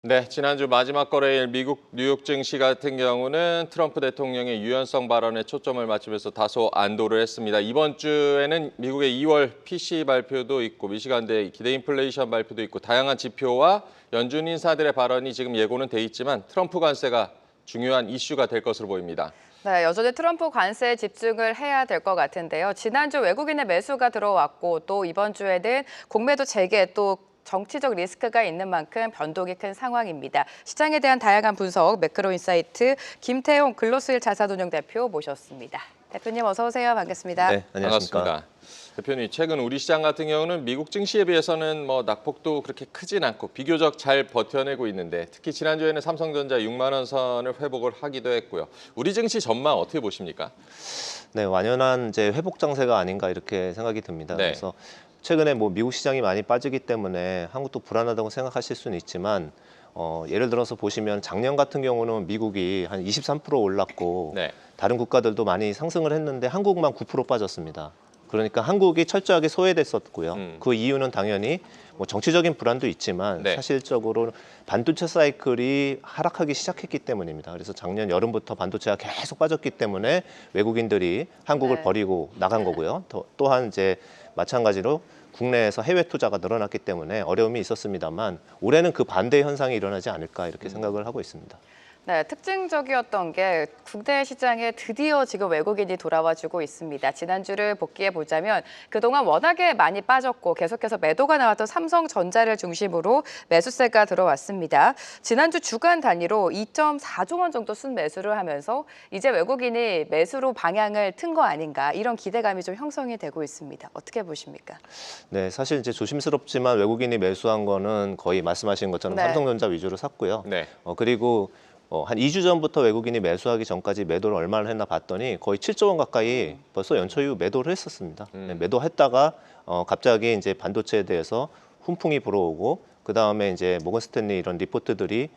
네, 지난주 마지막 거래일 미국 뉴욕 증시 같은 경우는 트럼프 대통령의 유연성 발언에 초점을 맞추면서 다소 안도를 했습니다. 이번 주에는 미국의 2월 PCE 발표도 있고 미시간대 기대 인플레이션 발표도 있고 다양한 지표와 연준 인사들의 발언이 지금 예고는 돼 있지만 트럼프 관세가 중요한 이슈가 될 것으로 보입니다. 네, 여전히 트럼프 관세에 집중을 해야 될 것 같은데요. 지난주 외국인의 매수가 들어왔고 또 이번 주에는 공매도 재개 또 정치적 리스크가 있는 만큼 변동이 큰 상황입니다. 시장에 대한 다양한 분석, 매크로인사이트 김태용 글로스힐 자산운용 대표 모셨습니다. 대표님 어서 오세요. 반갑습니다. 네, 안녕하십니까. 반갑습니다. 대표님, 최근 우리 시장 같은 경우는 미국 증시에 비해서는 낙폭도 그렇게 크진 않고 비교적 잘 버텨내고 있는데 특히 지난주에는 삼성전자 6만 원 선을 회복을 하기도 했고요. 우리 증시 전망 어떻게 보십니까? 네, 완연한 이제 회복 장세가 아닌가 이렇게 생각이 듭니다. 네. 그래서 최근에 미국 시장이 많이 빠지기 때문에 한국도 불안하다고 생각하실 수는 있지만 예를 들어서 보시면 작년 같은 경우는 미국이 한 23% 올랐고 네. 다른 국가들도 많이 상승을 했는데 한국만 9% 빠졌습니다. 그러니까 한국이 철저하게 소외됐었고요. 그 이유는 당연히 정치적인 불안도 있지만 네. 사실적으로 반도체 사이클이 하락하기 시작했기 때문입니다. 그래서 작년 여름부터 반도체가 계속 빠졌기 때문에 외국인들이 한국을 네. 버리고 나간 거고요. 또한 이제 마찬가지로 국내에서 해외 투자가 늘어났기 때문에 어려움이 있었습니다만 올해는 그 반대 현상이 일어나지 않을까 이렇게 생각을 하고 있습니다. 네, 특징적이었던 게 국내 시장에 드디어 지금 외국인이 돌아와주고 있습니다. 지난주를 복귀해 보자면 그동안 워낙에 많이 빠졌고 계속해서 매도가 나왔던 삼성전자를 중심으로 매수세가 들어왔습니다. 지난주 주간 단위로 2.4조 원 정도 순매수를 하면서 이제 외국인이 매수로 방향을 튼 거 아닌가 이런 기대감이 좀 형성이 되고 있습니다. 어떻게 보십니까? 네, 사실 이제 조심스럽지만 외국인이 매수한 거는 거의 말씀하신 것처럼 네. 삼성전자 위주로 샀고요. 네. 그리고 한 2주 전부터 외국인이 매수하기 전까지 매도를 얼마나 했나 봤더니 거의 7조 원 가까이 벌써 연초 이후 매도를 했었습니다. 네, 매도했다가 갑자기 이제 반도체에 대해서 훈풍이 불어오고 그 다음에 이제 모건 스탠리 이런 리포트들이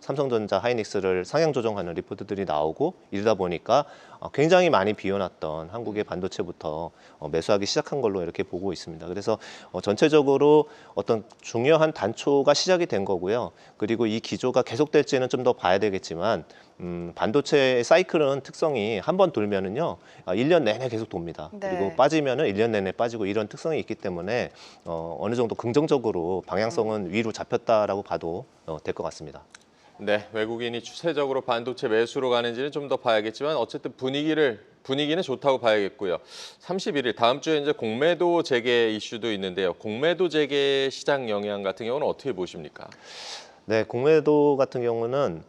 삼성전자, 하이닉스를 상향 조정하는 리포트들이 나오고 이러다 보니까 굉장히 많이 비워놨던 한국의 반도체부터 매수하기 시작한 걸로 이렇게 보고 있습니다. 그래서 전체적으로 어떤 중요한 단초가 시작이 된 거고요. 그리고 이 기조가 계속될지는 좀 더 봐야 되겠지만 반도체 사이클은 특성이 한 번 돌면은요 1년 내내 계속 돕니다. 네. 그리고 빠지면은 1년 내내 빠지고 이런 특성이 있기 때문에 어느 정도 긍정적으로 방향성은 위로 잡혔다라고 봐도 될 것 같습니다. 네, 외국인이 추세적으로 반도체 매수로 가는지는 좀 더 봐야겠지만 어쨌든 분위기는 좋다고 봐야겠고요. 31일 다음 주에 이제 공매도 재개 이슈도 있는데요. 공매도 재개 시장 영향 같은 경우는 어떻게 보십니까? 네, 공매도 같은 경우는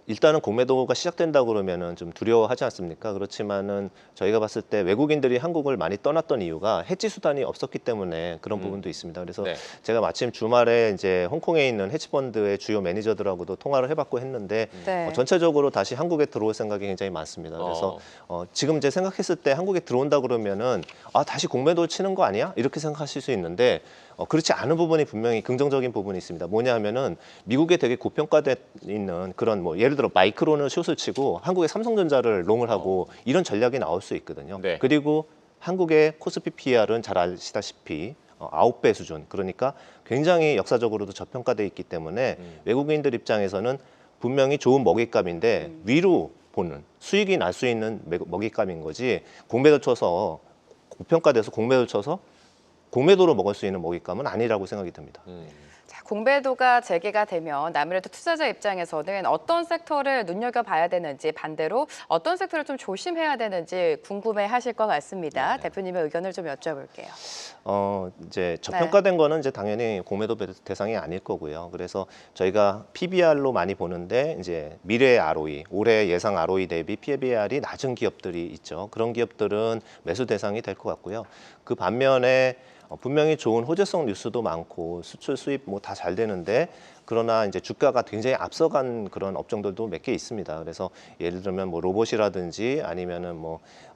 일단은 공매도가 시작된다 그러면은 좀 두려워하지 않습니까? 그렇지만은 저희가 봤을 때 외국인들이 한국을 많이 떠났던 이유가 해지 수단이 없었기 때문에 그런 부분도 있습니다. 그래서 네. 제가 마침 주말에 이제 홍콩에 있는 해지펀드의 주요 매니저들하고도 통화를 해봤고 했는데 네. 전체적으로 다시 한국에 들어올 생각이 굉장히 많습니다. 그래서 지금 이제 생각했을 때 한국에 들어온다 그러면은 다시 공매도 치는 거 아니야? 이렇게 생각하실 수 있는데 그렇지 않은 부분이 분명히 긍정적인 부분이 있습니다. 뭐냐 하면은 미국에 되게 고평가돼 있는 그런 예를 들어 마이크론을 숏을 치고 한국의 삼성전자를 롱을 하고 이런 전략이 나올 수 있거든요. 네. 그리고 한국의 코스피 PER은 잘 아시다시피 9배 수준. 그러니까 굉장히 역사적으로도 저평가돼 있기 때문에 외국인들 입장에서는 분명히 좋은 먹잇감인데 위로 보는 수익이 날 수 있는 먹잇감인 거지 공매도 쳐서 고평가돼서 공매도 쳐서 공매도로 먹을 수 있는 먹잇감은 아니라고 생각이 듭니다. 자, 공매도가 재개가 되면 아무래도 투자자 입장에서는 어떤 섹터를 눈여겨봐야 되는지 반대로 어떤 섹터를 좀 조심해야 되는지 궁금해하실 것 같습니다. 대표님의 의견을 좀 여쭤볼게요. 이제 저평가된 거는 이제 당연히 공매도 대상이 아닐 거고요. 그래서 저희가 PBR로 많이 보는데 이제 미래 ROE, 올해 예상 ROE 대비 PBR이 낮은 기업들이 있죠. 그런 기업들은 매수 대상이 될 것 같고요. 그 반면에 분명히 좋은 호재성 뉴스도 많고 수출 수입 다 잘 되는데 그러나 이제 주가가 굉장히 앞서간 그런 업종들도 몇 개 있습니다. 그래서 예를 들면 로봇이라든지 아니면은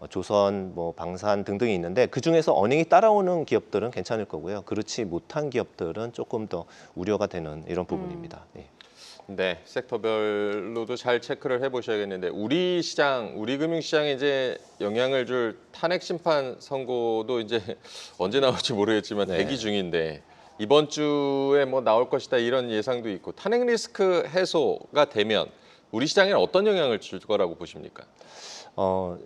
조선, 방산 등등이 있는데 그 중에서 어닝이 따라오는 기업들은 괜찮을 거고요. 그렇지 못한 기업들은 조금 더 우려가 되는 이런 부분입니다. 예. 네, 섹터별로도 잘 체크를 해보셔야겠는데 우리 시장, 우리 금융시장에 이제 영향을 줄 탄핵 심판 선고도 이제 언제 나올지 모르겠지만 네. 대기 중인데 이번 주에 뭐 나올 것이다 이런 예상도 있고 탄핵 리스크 해소가 되면 우리 시장에 어떤 영향을 줄 거라고 보십니까?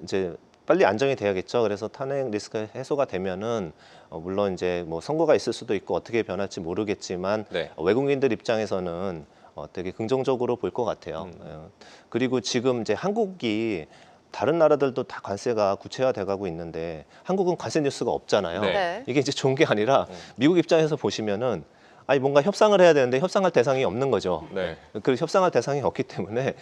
이제 빨리 안정이 돼야겠죠. 그래서 탄핵 리스크 해소가 되면은 물론 이제 뭐 선거가 있을 수도 있고 어떻게 변할지 모르겠지만 네. 외국인들 입장에서는 되게 긍정적으로 볼 것 같아요. 그리고 지금 이제 한국이 다른 나라들도 다 관세가 구체화돼 가고 있는데 한국은 관세 뉴스가 없잖아요. 네. 네. 이게 이제 좋은 게 아니라 미국 입장에서 보시면은 아니 뭔가 협상을 해야 되는데 협상할 대상이 없는 거죠. 네. 그 협상할 대상이 없기 때문에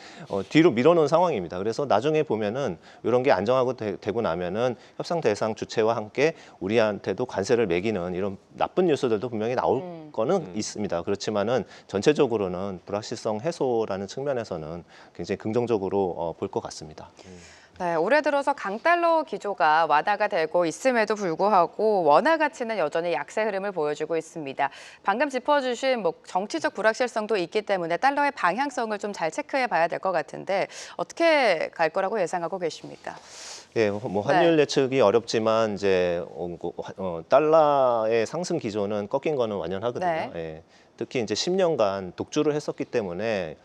뒤로 밀어놓은 상황입니다. 그래서 나중에 보면은 이런 게 안정하고 되고 나면은 협상 대상 주체와 함께 우리한테도 관세를 매기는 이런 나쁜 뉴스들도 분명히 나올 거는 있습니다. 그렇지만은 전체적으로는 불확실성 해소라는 측면에서는 굉장히 긍정적으로 볼 것 같습니다. 네, 올해 들어서 강달러 기조가 완화가 되고 있음에도 불구하고 원화 가치는 여전히 약세 흐름을 보여주고 있습니다. 방금 짚어주신 뭐 정치적 불확실성도 있기 때문에 달러의 방향성을 좀 잘 체크해 봐야 될 것 같은데 어떻게 갈 거라고 예상하고 계십니까? 예, 뭐 환율 예측이 어렵지만 이제 달러의 상승 기조는 꺾인 거는 완연하거든요. 네. 예, 특히 이제 10년간 독주를 했었기 때문에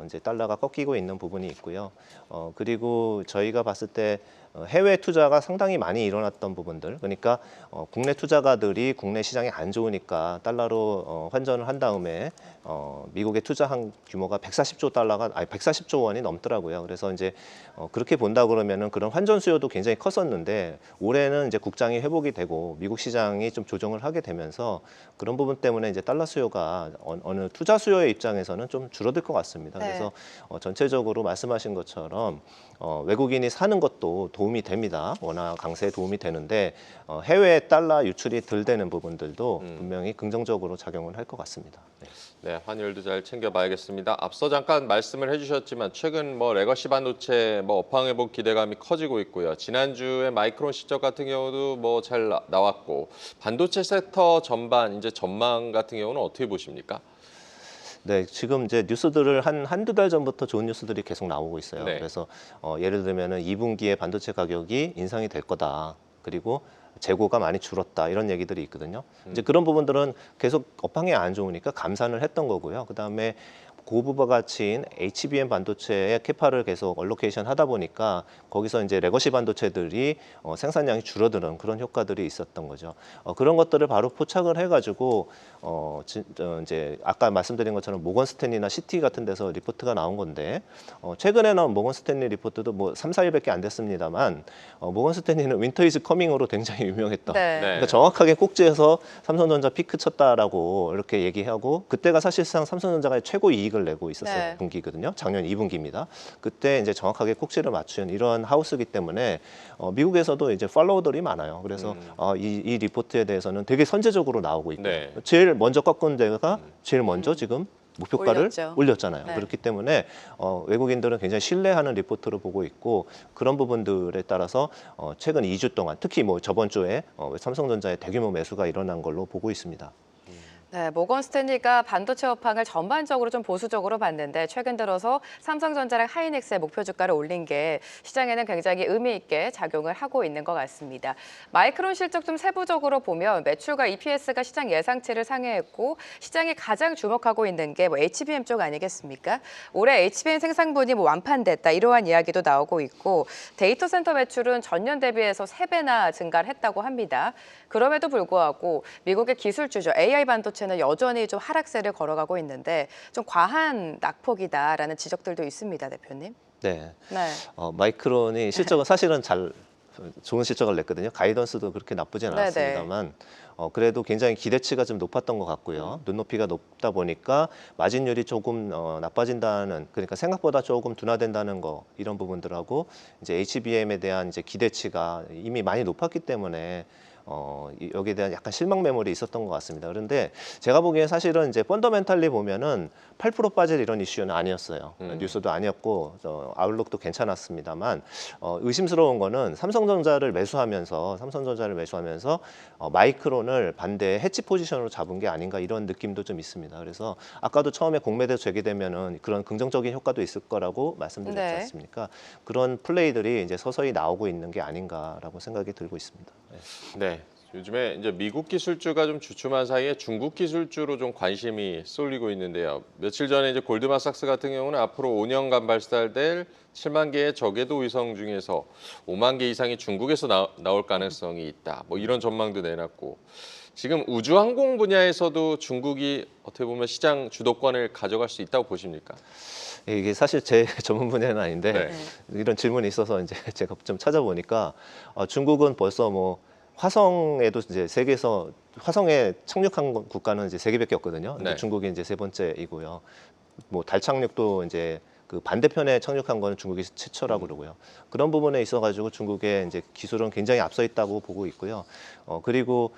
이제 달러가 꺾이고 있는 부분이 있고요. 그리고 저희가 봤을 때 해외 투자가 상당히 많이 일어났던 부분들, 그러니까 국내 투자가들이 국내 시장이 안 좋으니까 달러로 환전을 한 다음에 미국에 투자한 규모가 140조 원이 넘더라고요. 그래서 이제 그렇게 본다 그러면은 그런 환전 수요도 굉장히 컸었는데 올해는 이제 국장이 회복이 되고 미국 시장이 좀 조정을 하게 되면서 그런 부분 때문에 이제 달러 수요가 어느 투자 수요의 입장에서는 좀 줄어들 것 같습니다. 네. 그래서 전체적으로 말씀하신 것처럼 외국인이 사는 것도 도움이 됩니다. 원화 강세에 도움이 되는데 해외 달러 유출이 덜 되는 부분들도 분명히 긍정적으로 작용을 할 것 같습니다. 네. 네, 환율도 잘 챙겨봐야겠습니다. 앞서 잠깐 말씀을 해주셨지만 최근 뭐 레거시 반도체 뭐 업황 회복 기대감이 커지고 있고요. 지난주에 마이크론 실적 같은 경우도 뭐 잘 나왔고 반도체 섹터 전반 이제 전망 같은 경우는 어떻게 보십니까? 네, 지금 이제 뉴스들을 한두 달 전부터 좋은 뉴스들이 계속 나오고 있어요. 네. 그래서 예를 들면은 2분기에 반도체 가격이 인상이 될 거다. 그리고 재고가 많이 줄었다. 이런 얘기들이 있거든요. 이제 그런 부분들은 계속 업황이 안 좋으니까 감산을 했던 거고요. 그다음에 고부가 가치인 HBM 반도체의 캐파를 계속 얼로케이션 하다 보니까 거기서 이제 레거시 반도체들이 생산량이 줄어드는 그런 효과들이 있었던 거죠. 그런 것들을 바로 포착을 해가지고 이제 아까 말씀드린 것처럼 모건 스탠리나 CT 같은 데서 리포트가 나온 건데 최근에 나온 모건 스탠리 리포트도 뭐 3, 4일밖에 안 됐습니다만 모건 스탠리는 윈터 이즈 커밍으로 굉장히 유명했던. 네. 그러니까 정확하게 꼭지에서 삼성전자 피크 쳤다라고 이렇게 얘기하고 그때가 사실상 삼성전자가 최고 이익을 내고 있었어요. 네. 분기거든요. 작년 2분기입니다. 그때 이제 정확하게 꼭지를 맞춘 이런 하우스이기 때문에 미국에서도 이제 팔로워들이 많아요. 그래서 이 리포트에 대해서는 되게 선제적으로 나오고 있고 네. 제일 먼저 꺾은 데가 제일 먼저 지금 목표가를 올렸죠. 올렸잖아요. 네. 그렇기 때문에 외국인들은 굉장히 신뢰하는 리포트로 보고 있고 그런 부분들에 따라서 최근 2주 동안 특히 뭐 저번 주에 삼성전자의 대규모 매수가 일어난 걸로 보고 있습니다. 네, 모건 스탠리가 반도체 업황을 전반적으로 좀 보수적으로 봤는데 최근 들어서 삼성전자랑 하이닉스의 목표 주가를 올린 게 시장에는 굉장히 의미 있게 작용을 하고 있는 것 같습니다. 마이크론 실적 좀 세부적으로 보면 매출과 EPS가 시장 예상치를 상회했고 시장이 가장 주목하고 있는 게 뭐 HBM 쪽 아니겠습니까? 올해 HBM 생산분이 뭐 완판됐다 이러한 이야기도 나오고 있고 데이터 센터 매출은 전년 대비해서 3배나 증가를 했다고 합니다. 그럼에도 불구하고 미국의 기술주죠. AI 반도체는 여전히 좀 하락세를 걸어가고 있는데 좀 과한 낙폭이다라는 지적들도 있습니다, 대표님. 네. 네. 마이크론이 실적은 사실은 좋은 실적을 냈거든요. 가이던스도 그렇게 나쁘진 네네. 않았습니다만 그래도 굉장히 기대치가 좀 높았던 것 같고요. 눈높이가 높다 보니까 마진율이 조금 나빠진다는 그러니까 생각보다 조금 둔화된다는 거 이런 부분들하고 이제 HBM에 대한 이제 기대치가 이미 많이 높았기 때문에 여기에 대한 약간 실망 매물이 있었던 것 같습니다. 그런데 제가 보기엔 사실은 이제 펀더멘탈리 보면은 8% 빠질 이런 이슈는 아니었어요. 뉴스도 아니었고 아웃룩도 괜찮았습니다만 의심스러운 거는 삼성전자를 매수하면서 마이크론을 반대 해치 포지션으로 잡은 게 아닌가 이런 느낌도 좀 있습니다. 그래서 아까도 처음에 공매도 제기되면은 그런 긍정적인 효과도 있을 거라고 말씀드렸지 네. 않습니까? 그런 플레이들이 이제 서서히 나오고 있는 게 아닌가라고 생각이 들고 있습니다. 네. 네, 요즘에 이제 미국 기술주가 좀 주춤한 사이에 중국 기술주로 좀 관심이 쏠리고 있는데요. 며칠 전에 이제 골드만삭스 같은 경우는 앞으로 5년간 발사될 7만 개의 저궤도 위성 중에서 5만 개 이상이 중국에서 나올 가능성이 있다. 뭐 이런 전망도 내놨고, 지금 우주항공 분야에서도 중국이 어떻게 보면 시장 주도권을 가져갈 수 있다고 보십니까? 이게 사실 제 전문 분야는 아닌데 네. 이런 질문이 있어서 이제 제가 좀 찾아보니까 중국은 벌써 뭐 화성에도 이제 세계에서 화성에 착륙한 국가는 이제 세 개밖에 없거든요. 근데 네. 중국이 이제 세 번째이고요. 뭐 달 착륙도 이제 그 반대편에 착륙한 거는 중국이 최초라고 그러고요. 그런 부분에 있어가지고 중국의 이제 기술은 굉장히 앞서 있다고 보고 있고요. 그리고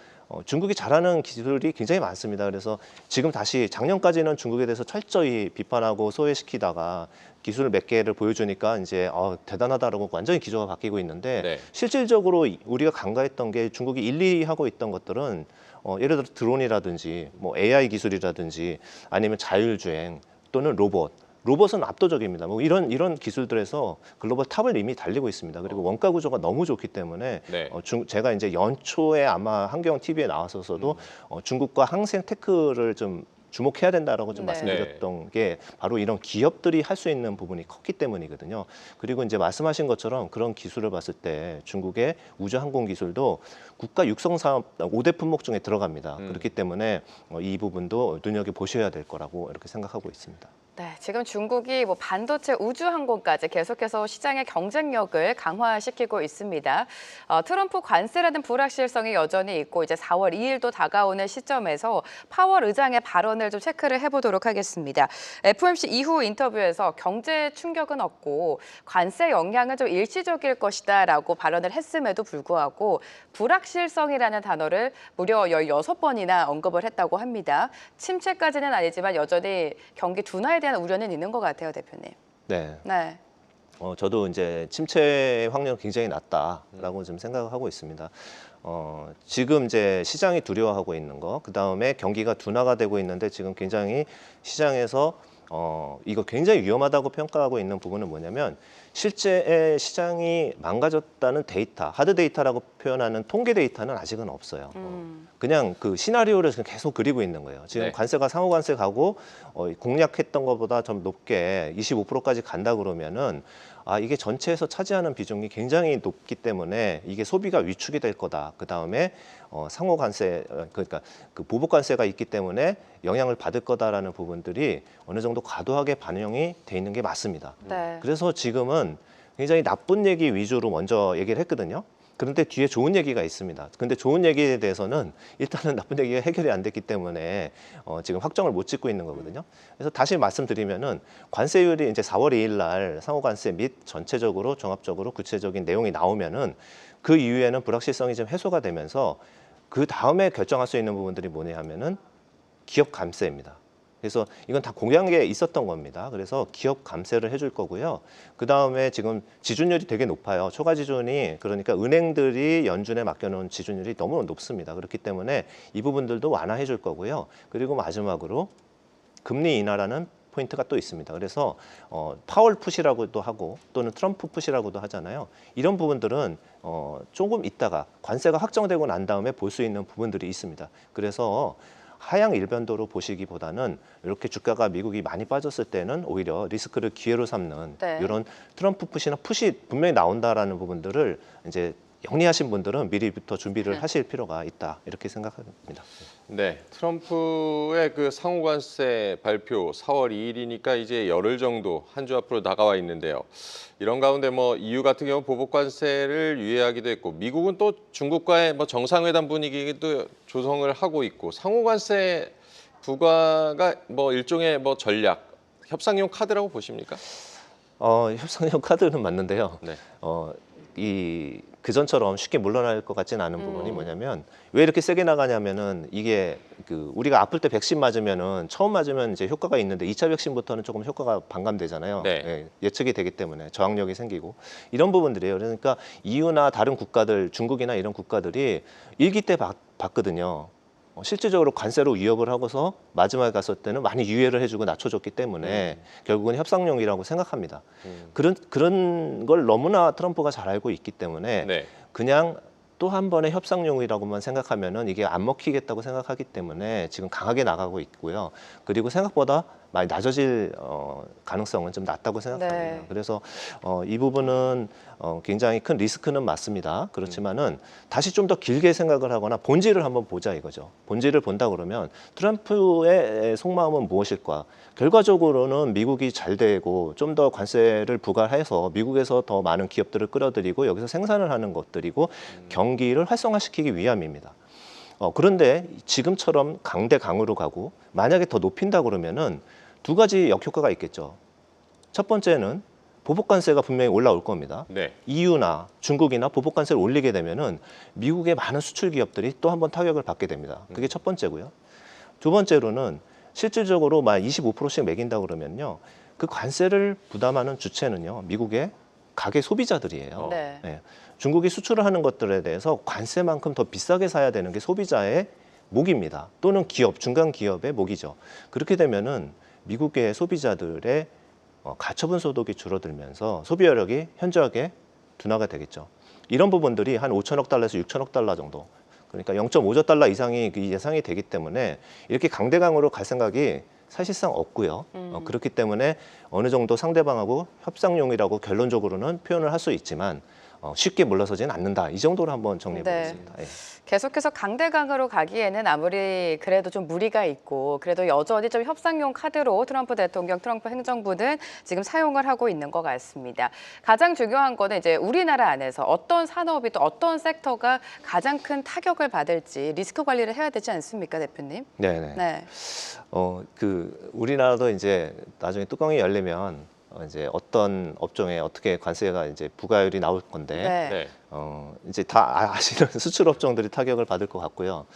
중국이 잘하는 기술이 굉장히 많습니다. 그래서 지금 다시 작년까지는 중국에 대해서 철저히 비판하고 소외시키다가 기술 몇 개를 보여주니까 이제 대단하다라고 완전히 기조가 바뀌고 있는데 네. 실질적으로 우리가 간과했던 게 중국이 1, 2위 하고 있던 것들은 예를 들어 드론이라든지 뭐 AI 기술이라든지 아니면 자율주행 또는 로봇은 압도적입니다. 뭐 이런 기술들에서 글로벌 탑을 이미 달리고 있습니다. 그리고 원가 구조가 너무 좋기 때문에 네. 제가 이제 연초에 아마 한경 TV에 나왔어서도 중국과 항생 테크를 좀 주목해야 된다라고 좀 네. 말씀드렸던 게 바로 이런 기업들이 할 수 있는 부분이 컸기 때문이거든요. 그리고 이제 말씀하신 것처럼 그런 기술을 봤을 때 중국의 우주항공 기술도 국가 육성 사업 5대 품목 중에 들어갑니다. 그렇기 때문에 이 부분도 눈여겨 보셔야 될 거라고 이렇게 생각하고 있습니다. 네, 지금 중국이 뭐 반도체, 우주항공까지 계속해서 시장의 경쟁력을 강화시키고 있습니다. 트럼프 관세라는 불확실성이 여전히 있고 이제 4월 2일도 다가오는 시점에서 파월 의장의 발언을 좀 체크를 해보도록 하겠습니다. FOMC 이후 인터뷰에서 경제 충격은 없고 관세 영향은 좀 일시적일 것이다라고 발언을 했음에도 불구하고 불확실성이라는 단어를 무려 16번이나 언급을 했다고 합니다. 침체까지는 아니지만 여전히 경기 둔화에 대한 우려는 있는 것 같아요, 대표님. 네. 네. 저도 이제 침체 확률이 굉장히 낮다라고 좀 생각을 하고 있습니다. 지금 이제 시장이 두려워하고 있는 거, 그 다음에 경기가 둔화가 되고 있는데 지금 굉장히 시장에서 이거 굉장히 위험하다고 평가하고 있는 부분은 뭐냐면 실제 시장이 망가졌다는 데이터, 하드 데이터라고 표현하는 통계 데이터는 아직은 없어요. 그냥 그 시나리오를 지금 계속 그리고 있는 거예요. 지금 네. 관세가 상호 관세 가고 공략했던 것보다 좀 높게 25%까지 간다 그러면은 이게 전체에서 차지하는 비중이 굉장히 높기 때문에 이게 소비가 위축이 될 거다. 그 다음에 상호 관세, 그러니까 그 보복 관세가 있기 때문에 영향을 받을 거다라는 부분들이 어느 정도 과도하게 반영이 돼 있는 게 맞습니다. 네. 그래서 지금은 굉장히 나쁜 얘기 위주로 먼저 얘기를 했거든요. 그런데 뒤에 좋은 얘기가 있습니다. 근데 좋은 얘기에 대해서는 일단은 나쁜 얘기가 해결이 안 됐기 때문에 지금 확정을 못 짓고 있는 거거든요. 그래서 다시 말씀드리면은 관세율이 이제 4월 2일 날 상호 관세 및 전체적으로 종합적으로 구체적인 내용이 나오면은 그 이후에는 불확실성이 좀 해소가 되면서 그 다음에 결정할 수 있는 부분들이 뭐냐 하면은 기업 감세입니다. 그래서 이건 다 공약에 있었던 겁니다. 그래서 기업 감세를 해줄 거고요. 그 다음에 지금 지준율이 되게 높아요. 초과 지준이, 그러니까 은행들이 연준에 맡겨놓은 지준율이 너무 높습니다. 그렇기 때문에 이 부분들도 완화해 줄 거고요. 그리고 마지막으로 금리 인하라는 포인트가 또 있습니다. 그래서 파월 풋이라고도 하고 또는 트럼프 풋이라고도 하잖아요. 이런 부분들은 조금 있다가 관세가 확정되고 난 다음에 볼 수 있는 부분들이 있습니다. 그래서 하향 일변도로 보시기보다는 이렇게 주가가 미국이 많이 빠졌을 때는 오히려 리스크를 기회로 삼는 네. 이런 트럼프 풋이나 풋이 분명히 나온다라는 부분들을 이제 영리하신 분들은 미리부터 준비를 하실 필요가 있다 이렇게 생각합니다. 네, 트럼프의 그 상호관세 발표 4월 2일이니까 이제 열흘 정도 한 주 앞으로 다가와 있는데요. 이런 가운데 뭐 EU 같은 경우 보복 관세를 유예하기도 했고, 미국은 또 중국과의 뭐 정상회담 분위기도 조성을 하고 있고, 상호관세 부과가 뭐 일종의 뭐 전략, 협상용 카드라고 보십니까? 협상용 카드는 맞는데요. 네. 그전처럼 쉽게 물러날 것 같지는 않은 부분이 뭐냐면 왜 이렇게 세게 나가냐면은 이게 우리가 아플 때 백신 맞으면은 처음 맞으면 이제 효과가 있는데 2차 백신부터는 조금 효과가 반감되잖아요. 네. 예측이 되기 때문에 저항력이 생기고 이런 부분들이에요. 그러니까 EU나 다른 국가들, 중국이나 이런 국가들이 일기 때 봤거든요. 실질적으로 관세로 위협을 하고서 마지막에 갔을 때는 많이 유예를 해주고 낮춰줬기 때문에 결국은 협상용이라고 생각합니다. 그런 걸 너무나 트럼프가 잘 알고 있기 때문에 네. 그냥 또 한 번의 협상용이라고만 생각하면은 이게 안 먹히겠다고 생각하기 때문에 지금 강하게 나가고 있고요. 그리고 생각보다 많이 낮아질 가능성은 좀 낮다고 생각합니다. 네. 그래서 이 부분은 굉장히 큰 리스크는 맞습니다. 그렇지만은 다시 좀 더 길게 생각을 하거나 본질을 한번 보자 이거죠. 본질을 본다 그러면 트럼프의 속마음은 무엇일까? 결과적으로는 미국이 잘 되고 좀 더 관세를 부과해서 미국에서 더 많은 기업들을 끌어들이고 여기서 생산을 하는 것들이고 경기를 활성화시키기 위함입니다. 그런데 지금처럼 강대강으로 가고 만약에 더 높인다 그러면은 두 가지 역효과가 있겠죠. 첫 번째는 보복관세가 분명히 올라올 겁니다. 네. EU나 중국이나 보복관세를 올리게 되면은 미국의 많은 수출 기업들이 또 한 번 타격을 받게 됩니다. 그게 첫 번째고요. 두 번째로는 실질적으로 만 25%씩 매긴다 그러면요. 그 관세를 부담하는 주체는요. 미국의 가계 소비자들이에요. 네. 예. 중국이 수출을 하는 것들에 대해서 관세만큼 더 비싸게 사야 되는 게 소비자의 목입니다. 또는 기업, 중간 기업의 목이죠. 그렇게 되면은 미국의 소비자들의 가처분 소득이 줄어들면서 소비여력이 현저하게 둔화가 되겠죠. 이런 부분들이 한 5천억 달러에서 6천억 달러 정도, 그러니까 0.5조 달러 이상이 예상이 되기 때문에 이렇게 강대강으로 갈 생각이 사실상 없고요. 그렇기 때문에 어느 정도 상대방하고 협상용이라고 결론적으로는 표현을 할 수 있지만 쉽게 물러서지는 않는다. 이 정도로 한번 정리해 보겠습니다. 예. 계속해서 강대강으로 가기에는 아무리 그래도 좀 무리가 있고 그래도 여전히 좀 협상용 카드로 트럼프 대통령, 트럼프 행정부는 지금 사용을 하고 있는 것 같습니다. 가장 중요한 거는 이제 우리나라 안에서 어떤 산업이 또 어떤 섹터가 가장 큰 타격을 받을지 리스크 관리를 해야 되지 않습니까, 대표님? 네네. 네. 우리나라도 이제 나중에 뚜껑이 열리면 이제 어떤 업종에 어떻게 관세가 이제 부과율이 나올 건데 네. 네. 이제 다 아시는 수출 업종들이 타격을 받을 것 같고요.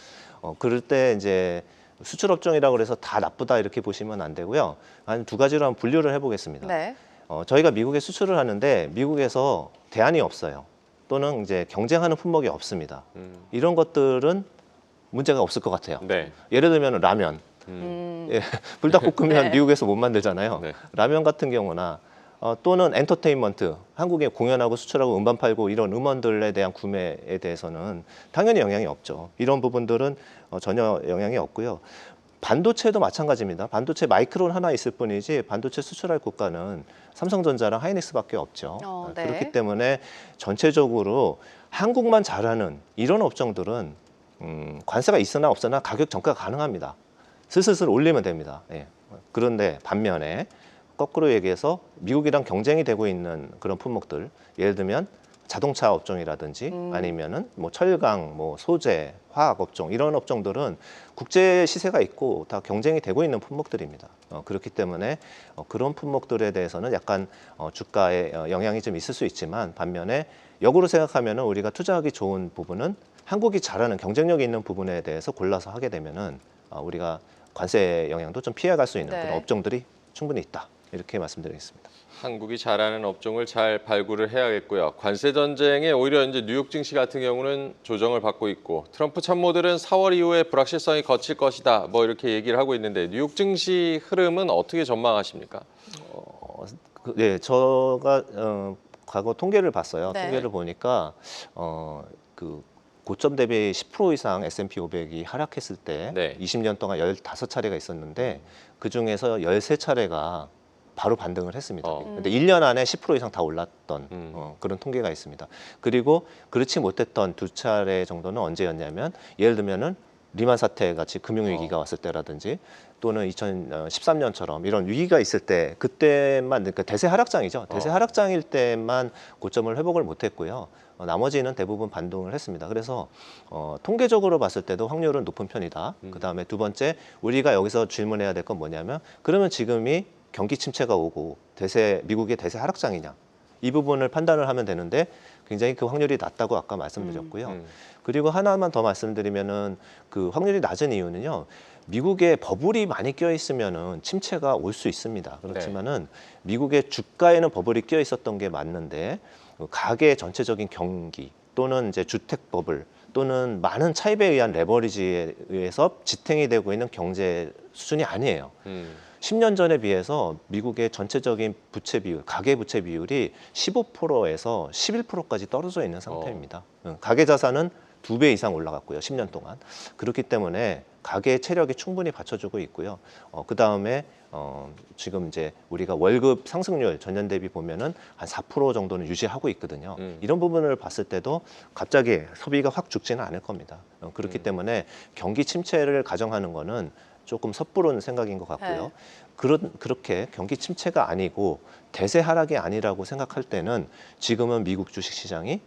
그럴 때 이제 수출 업종이라고 해서 다 나쁘다 이렇게 보시면 안 되고요. 한 두 가지로 한번 분류를 해보겠습니다. 네. 저희가 미국에 수출을 하는데 미국에서 대안이 없어요. 또는 이제 경쟁하는 품목이 없습니다. 이런 것들은 문제가 없을 것 같아요. 네. 예를 들면 라면. 예, 불닭볶음면 네. 미국에서 못 만들잖아요. 네. 라면 같은 경우나 또는 엔터테인먼트, 한국에 공연하고 수출하고 음반 팔고 이런 음원들에 대한 구매에 대해서는 당연히 영향이 없죠. 이런 부분들은 전혀 영향이 없고요. 반도체도 마찬가지입니다. 반도체 마이크론 하나 있을 뿐이지 반도체 수출할 국가는 삼성전자랑 하이닉스밖에 없죠. 네. 그렇기 때문에 전체적으로 한국만 잘하는 이런 업종들은 관세가 있으나 없으나 가격 전가가 가능합니다. 슬슬 올리면 됩니다. 예. 그런데 반면에 거꾸로 얘기해서 미국이랑 경쟁이 되고 있는 그런 품목들, 예를 들면 자동차 업종이라든지 아니면은 뭐 철강, 뭐 소재, 화학 업종 이런 업종들은 국제 시세가 있고 다 경쟁이 되고 있는 품목들입니다. 그렇기 때문에 그런 품목들에 대해서는 약간 주가에 영향이 좀 있을 수 있지만 반면에 역으로 생각하면은 우리가 투자하기 좋은 부분은 한국이 잘하는 경쟁력이 있는 부분에 대해서 골라서 하게 되면은 우리가 관세 영향도 좀 피해갈 수 있는 네. 그런 업종들이 충분히 있다. 이렇게 말씀드리겠습니다. 한국이 잘하는 업종을 잘 발굴을 해야겠고요. 관세 전쟁에 오히려 이제 뉴욕 증시 같은 경우는 조정을 받고 있고 트럼프 참모들은 4월 이후에 불확실성이 거칠 것이다. 뭐 이렇게 얘기를 하고 있는데 뉴욕 증시 흐름은 어떻게 전망하십니까? 네, 제가 과거 통계를 봤어요. 네. 통계를 보니까 그 고점 대비 10% 이상 S&P 500이 하락했을 때 네. 20년 동안 15차례가 있었는데 그중에서 13차례가 바로 반등을 했습니다. 근데 1년 안에 10% 이상 다 올랐던 그런 통계가 있습니다. 그리고 그렇지 못했던 두 차례 정도는 언제였냐면 예를 들면은 리만 사태 같이 금융위기가 왔을 때라든지 또는 2013년처럼 이런 위기가 있을 때 그때만 그러니까 대세 하락장이죠. 대세 하락장일 때만 고점을 회복을 못했고요. 나머지는 대부분 반등을 했습니다. 그래서 통계적으로 봤을 때도 확률은 높은 편이다. 그다음에 두 번째 우리가 여기서 질문해야 될 건 뭐냐면 그러면 지금이 경기 침체가 오고 미국의 대세 하락장이냐 이 부분을 판단을 하면 되는데 굉장히 그 확률이 낮다고 아까 말씀드렸고요. 그리고 하나만 더 말씀드리면은 그 확률이 낮은 이유는요. 미국에 버블이 많이 껴 있으면은 침체가 올 수 있습니다. 그렇지만은 미국의 주가에는 버블이 껴 있었던 게 맞는데 가계 전체적인 경기 또는 이제 주택 버블 또는 많은 차입에 의한 레버리지에 의해서 지탱이 되고 있는 경제 수준이 아니에요. 10년 전에 비해서 미국의 전체적인 부채 비율, 가계 부채 비율이 15%에서 11%까지 떨어져 있는 상태입니다. 가계 자산은 2배 이상 올라갔고요. 10년 동안. 그렇기 때문에 가계 체력이 충분히 받쳐주고 있고요. 그다음에 지금 이제 우리가 월급 상승률 전년 대비 보면은 한 4% 정도는 유지하고 있거든요. 이런 부분을 봤을 때도 갑자기 소비가 확 죽지는 않을 겁니다. 그렇기 때문에 경기 침체를 가정하는 거는 조금 섣부른 생각인 것 같고요. 그렇게 경기 침체가 아니고 대세 하락이 아니라고 생각할 때는 지금은 미국 주식 시장이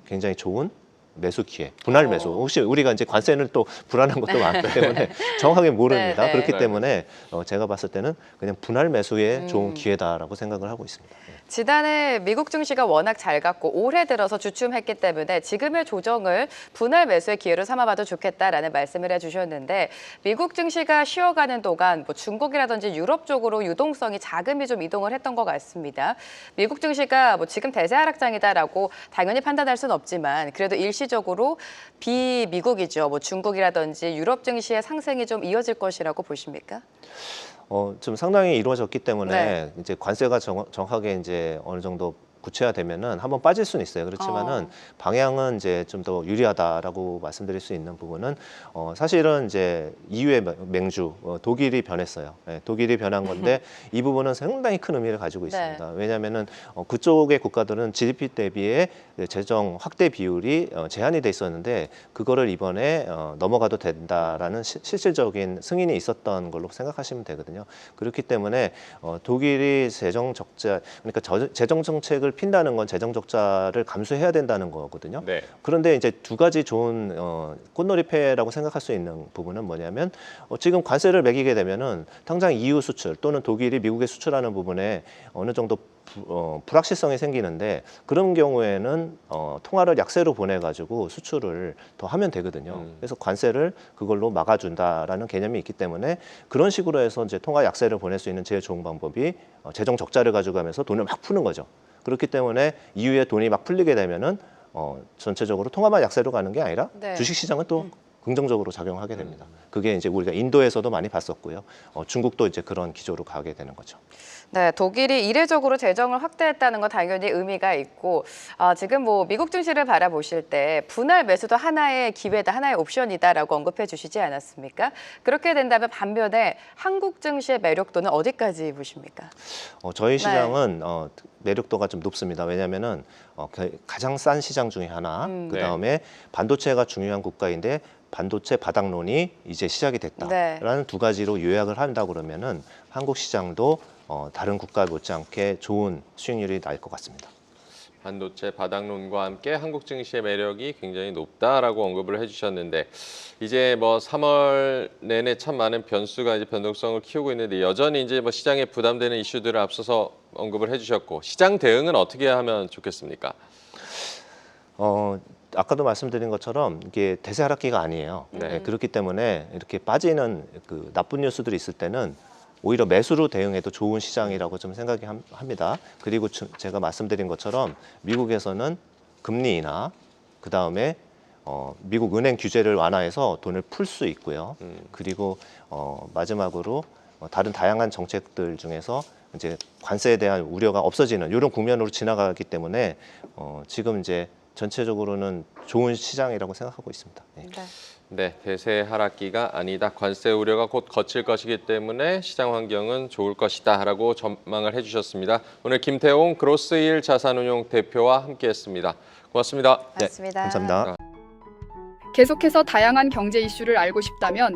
굉장히 좋은 매수 기회, 분할 매수. 혹시 우리가 이제 관세는 또 불안한 것도 많기 때문에 정확하게 모릅니다. 네, 네. 그렇기 때문에 제가 봤을 때는 그냥 분할 매수에 좋은 기회다라고 생각을 하고 있습니다. 지난해 미국 증시가 워낙 잘 갔고 올해 들어서 주춤했기 때문에 지금의 조정을 분할 매수의 기회로 삼아봐도 좋겠다라는 말씀을 해주셨는데 미국 증시가 쉬어가는 동안 뭐 중국이라든지 유럽 쪽으로 유동성이 자금이 좀 이동을 했던 것 같습니다. 미국 증시가 뭐 지금 대세 하락장이다라고 당연히 판단할 수는 없지만 그래도 일시적으로 비미국이죠. 뭐 중국이라든지 유럽 증시의 상승이 좀 이어질 것이라고 보십니까? 좀 상당히 이루어졌기 때문에 네. 이제 관세가 정확하게 이제 어느 정도 구체화되면은 한번 빠질 수는 있어요. 그렇지만은 방향은 이제 좀 더 유리하다라고 말씀드릴 수 있는 부분은 사실은 이제 EU의 맹주 독일이 변했어요. 네, 독일이 변한 건데 이 부분은 상당히 큰 의미를 가지고 있습니다. 네. 왜냐하면은 그쪽의 국가들은 GDP 대비의 재정 확대 비율이 제한이 돼 있었는데 그거를 이번에 넘어가도 된다라는 실질적인 승인이 있었던 걸로 생각하시면 되거든요. 그렇기 때문에 독일이 재정 적자, 그러니까 재정 정책을 핀다는 건 재정 적자를 감수해야 된다는 거거든요. 네. 그런데 이제 두 가지 좋은 꽃놀이패라고 생각할 수 있는 부분은 뭐냐면 지금 관세를 매기게 되면은 당장 EU 수출 또는 독일이 미국에 수출하는 부분에 어느 정도 불확실성이 생기는데 그런 경우에는 통화를 약세로 보내가지고 수출을 더 하면 되거든요. 그래서 관세를 그걸로 막아준다라는 개념이 있기 때문에 그런 식으로 해서 이제 통화 약세를 보낼 수 있는 제일 좋은 방법이 재정 적자를 가져가면서 돈을 막 푸는 거죠. 그렇기 때문에 EU에 돈이 막 풀리게 되면은 전체적으로 통화만 약세로 가는 게 아니라 네. 주식시장은 또 긍정적으로 작용하게 됩니다. 그게 이제 우리가 인도에서도 많이 봤었고요. 중국도 이제 그런 기조로 가게 되는 거죠. 네, 독일이 이례적으로 재정을 확대했다는 건 당연히 의미가 있고 지금 뭐 미국 증시를 바라보실 때 분할 매수도 하나의 기회다, 하나의 옵션이다라고 언급해 주시지 않았습니까? 그렇게 된다면 반면에 한국 증시의 매력도는 어디까지 보십니까? 저희 시장은 매력도가 좀 높습니다. 왜냐하면은 가장 싼 시장 중에 하나, 그 다음에 반도체가 중요한 국가인데 반도체 바닥론이 이제 시작이 됐다라는 두 가지로 요약을 한다고 그러면은 한국 시장도 다른 국가 못지않게 좋은 수익률이 날 것 같습니다. 반도체 바닥론과 함께 한국 증시의 매력이 굉장히 높다라고 언급을 해주셨는데 이제 뭐 3월 내내 참 많은 변수가 이제 변동성을 키우고 있는데 여전히 이제 뭐 시장에 부담되는 이슈들을 앞서서 언급을 해주셨고 시장 대응은 어떻게 하면 좋겠습니까? 아까도 말씀드린 것처럼 이게 대세 하락기가 아니에요. 네, 그렇기 때문에 이렇게 빠지는 그 나쁜 뉴스들이 있을 때는 오히려 매수로 대응해도 좋은 시장이라고 좀 생각이 합니다. 그리고 제가 말씀드린 것처럼 미국에서는 금리 인하, 그 다음에 미국 은행 규제를 완화해서 돈을 풀 수 있고요. 그리고 마지막으로 다른 다양한 정책들 중에서 이제 관세에 대한 우려가 없어지는 이런 국면으로 지나가기 때문에 지금 이제 전체적으로는 좋은 시장이라고 생각하고 있습니다. 네. 네, 대세 하락기가 아니다. 관세 우려가 곧 거칠 것이기 때문에 시장 환경은 좋을 것이다라고 전망을 해주셨습니다. 오늘 김태용 그로스힐 자산운용 대표와 함께했습니다. 고맙습니다. 맞습니다. 네, 감사합니다. 계속해서 다양한 경제 이슈를 알고 싶다면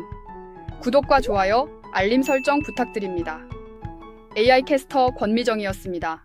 구독과 좋아요, 알림 설정 부탁드립니다. AI 캐스터 권미정이었습니다.